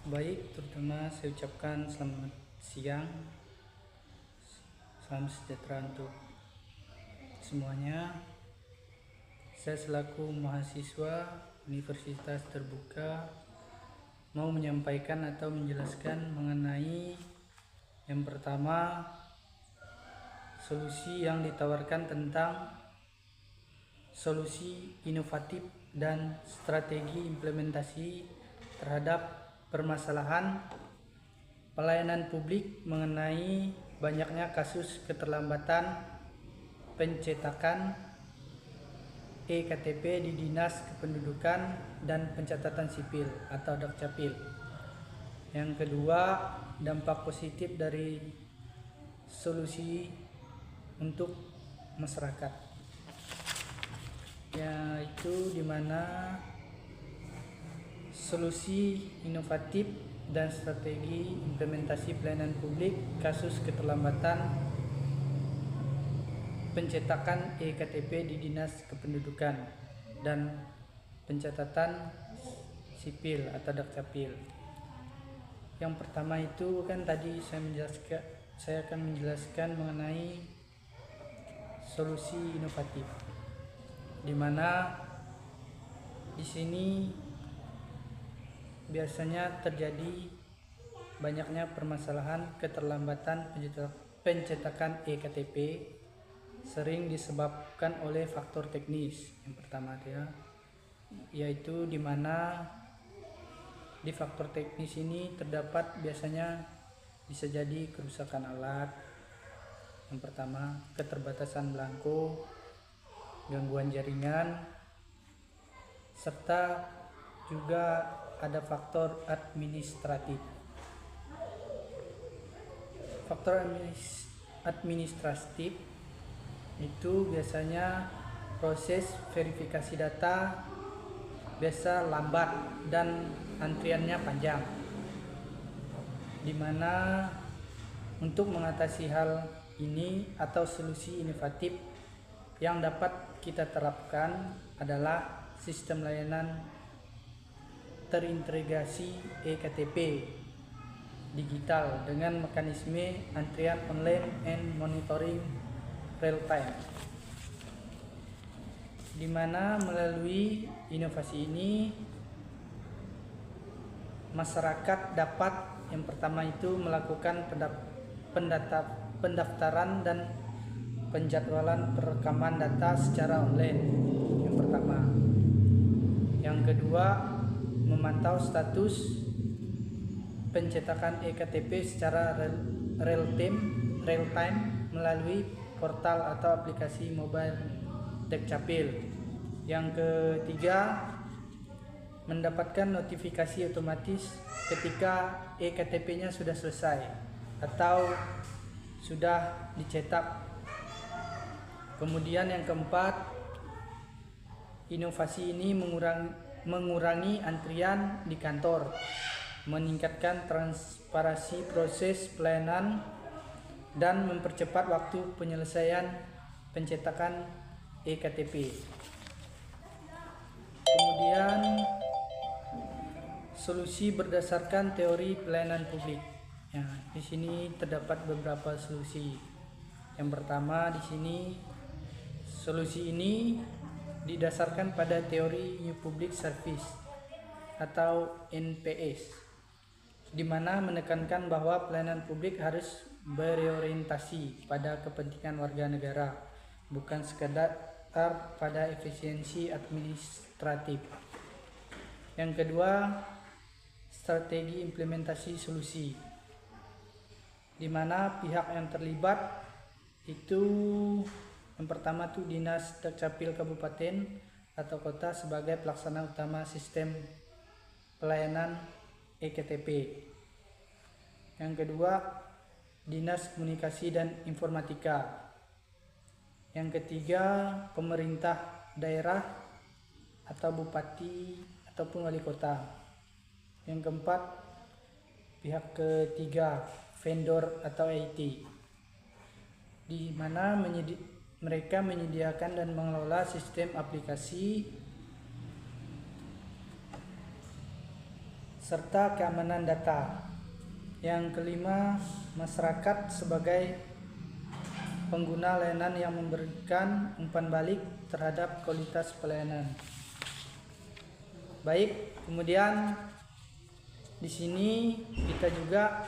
Baik, terutama saya ucapkan selamat siang, salam sejahtera untuk semuanya. Saya selaku mahasiswa Universitas Terbuka mau menyampaikan atau menjelaskan mengenai yang pertama, solusi yang ditawarkan tentang solusi inovatif dan strategi implementasi terhadap permasalahan pelayanan publik mengenai banyaknya kasus keterlambatan pencetakan eKTP di Dinas Kependudukan dan Pencatatan Sipil atau Dukcapil. Yang kedua, dampak positif dari solusi untuk masyarakat, yaitu dimana solusi inovatif dan strategi implementasi pelayanan publik kasus keterlambatan pencetakan eKTP di Dinas Kependudukan dan Pencatatan Sipil atau Dukcapil. Yang pertama itu kan tadi saya akan menjelaskan mengenai solusi inovatif, di mana di sini biasanya terjadi banyaknya permasalahan keterlambatan pencetakan eKTP sering disebabkan oleh faktor teknis. Yang pertama yaitu di mana di faktor teknis ini terdapat biasanya bisa jadi kerusakan alat. Yang pertama, keterbatasan belangko, gangguan jaringan, serta juga ada faktor administratif. Faktor administratif itu biasanya proses verifikasi data biasa lambat dan antriannya panjang, di mana untuk mengatasi hal ini atau solusi inovatif yang dapat kita terapkan adalah sistem layanan terintegrasi eKTP digital dengan mekanisme antrian online and monitoring real time, di mana melalui inovasi ini masyarakat dapat yang pertama itu melakukan pendaftaran dan penjadwalan perekaman data secara online. Yang pertama. Yang kedua, memantau status pencetakan eKTP secara real time melalui portal atau aplikasi mobile Dukcapil. Yang ketiga, mendapatkan notifikasi otomatis ketika eKTP-nya sudah selesai atau sudah dicetak. Kemudian yang keempat, inovasi ini mengurangi antrian di kantor, meningkatkan transparansi proses pelayanan, dan mempercepat waktu penyelesaian pencetakan eKTP. Kemudian solusi berdasarkan teori pelayanan publik. Ya, di sini terdapat beberapa solusi. Yang pertama di sini solusi ini didasarkan pada teori New Public Service atau NPS, di mana menekankan bahwa pelayanan publik harus berorientasi pada kepentingan warga negara, bukan sekadar pada efisiensi administratif. Yang kedua, strategi implementasi solusi, di mana pihak yang terlibat itu yang pertama tuh Dinas Dukcapil Kabupaten atau Kota sebagai pelaksana utama sistem pelayanan eKTP. Yang kedua, Dinas Komunikasi dan Informatika. Yang ketiga, pemerintah daerah atau bupati ataupun wali kota. Yang keempat, pihak ketiga, vendor atau IT, di mana mereka menyediakan dan mengelola sistem aplikasi serta keamanan data. Yang kelima, masyarakat sebagai pengguna layanan yang memberikan umpan balik terhadap kualitas pelayanan. Baik, kemudian di sini kita juga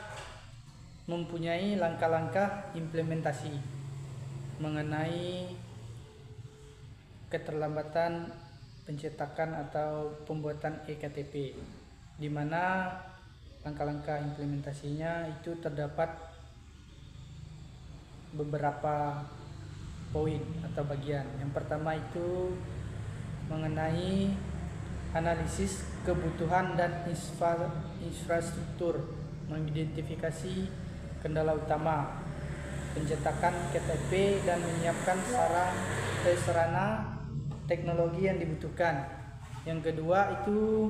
mempunyai langkah-langkah implementasi mengenai keterlambatan pencetakan atau pembuatan eKTP, di mana langkah-langkah implementasinya itu terdapat beberapa poin atau bagian. Yang pertama itu mengenai analisis kebutuhan dan infrastruktur, mengidentifikasi kendala utama pencetakan KTP dan menyiapkan sarana teknologi yang dibutuhkan. Yang kedua itu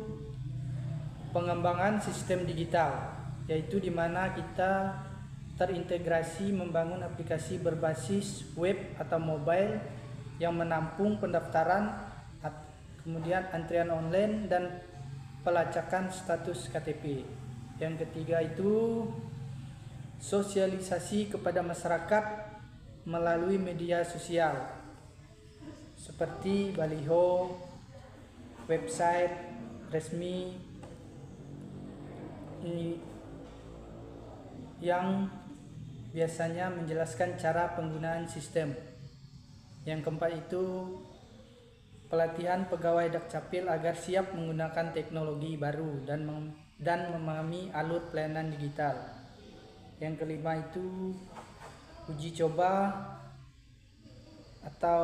pengembangan sistem digital, yaitu di mana kita terintegrasi membangun aplikasi berbasis web atau mobile yang menampung pendaftaran, kemudian antrian online dan pelacakan status KTP. Yang ketiga itu sosialisasi kepada masyarakat melalui media sosial seperti baliho, website resmi yang biasanya menjelaskan cara penggunaan sistem. Yang keempat itu pelatihan pegawai Dukcapil agar siap menggunakan teknologi baru dan memahami alur pelayanan digital. Yang kelima itu uji coba atau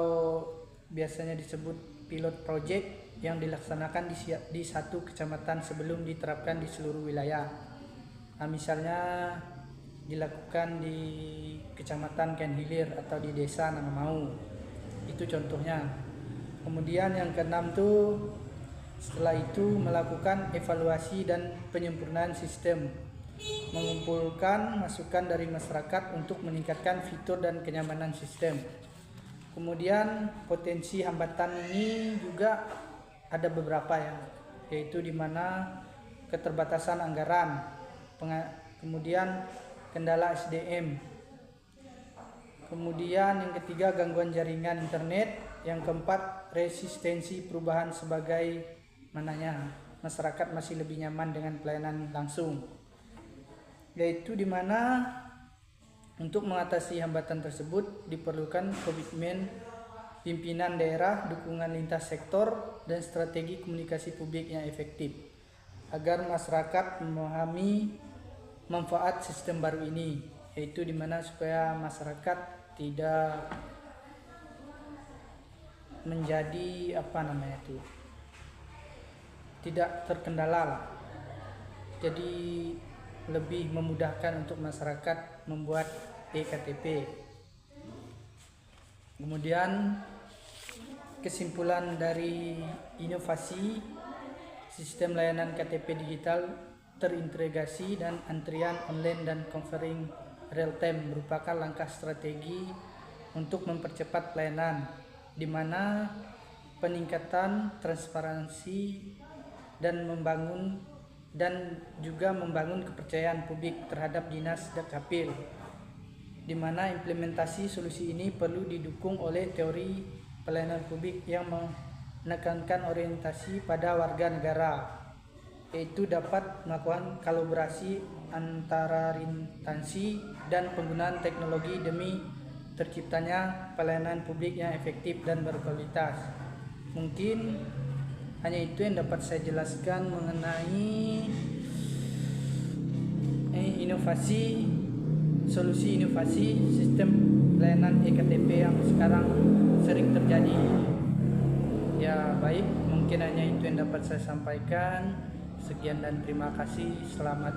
biasanya disebut pilot project yang dilaksanakan di satu kecamatan sebelum diterapkan di seluruh wilayah. Nah, misalnya dilakukan di kecamatan Ken Hilir atau di desa Nangamau, itu contohnya. Kemudian yang keenam tuh setelah itu melakukan evaluasi dan penyempurnaan sistem, mengumpulkan masukan dari masyarakat untuk meningkatkan fitur dan kenyamanan sistem. Kemudian potensi hambatan ini juga ada beberapa ya, yaitu di mana keterbatasan anggaran, kemudian kendala SDM, kemudian yang ketiga gangguan jaringan internet, yang keempat resistensi perubahan sebagai mananya masyarakat masih lebih nyaman dengan pelayanan langsung, yaitu di mana untuk mengatasi hambatan tersebut diperlukan komitmen pimpinan daerah, dukungan lintas sektor, dan strategi komunikasi publik yang efektif agar masyarakat memahami manfaat sistem baru ini, yaitu di mana supaya masyarakat tidak menjadi tidak terkendala lah. Jadi lebih memudahkan untuk masyarakat membuat eKTP. Kemudian kesimpulan dari inovasi sistem layanan KTP digital terintegrasi dan antrian online dan conferring real time merupakan langkah strategi untuk mempercepat pelayanan, di mana peningkatan transparansi dan juga membangun kepercayaan publik terhadap Dinas Dukcapil, di mana implementasi solusi ini perlu didukung oleh teori pelayanan publik yang menekankan orientasi pada warga negara, yaitu dapat melakukan kolaborasi antara instansi dan penggunaan teknologi demi terciptanya pelayanan publik yang efektif dan berkualitas. Mungkin hanya itu yang dapat saya jelaskan mengenai solusi inovasi sistem layanan eKTP yang sekarang sering terjadi. Ya baik, mungkin hanya itu yang dapat saya sampaikan. Sekian dan terima kasih. Selamat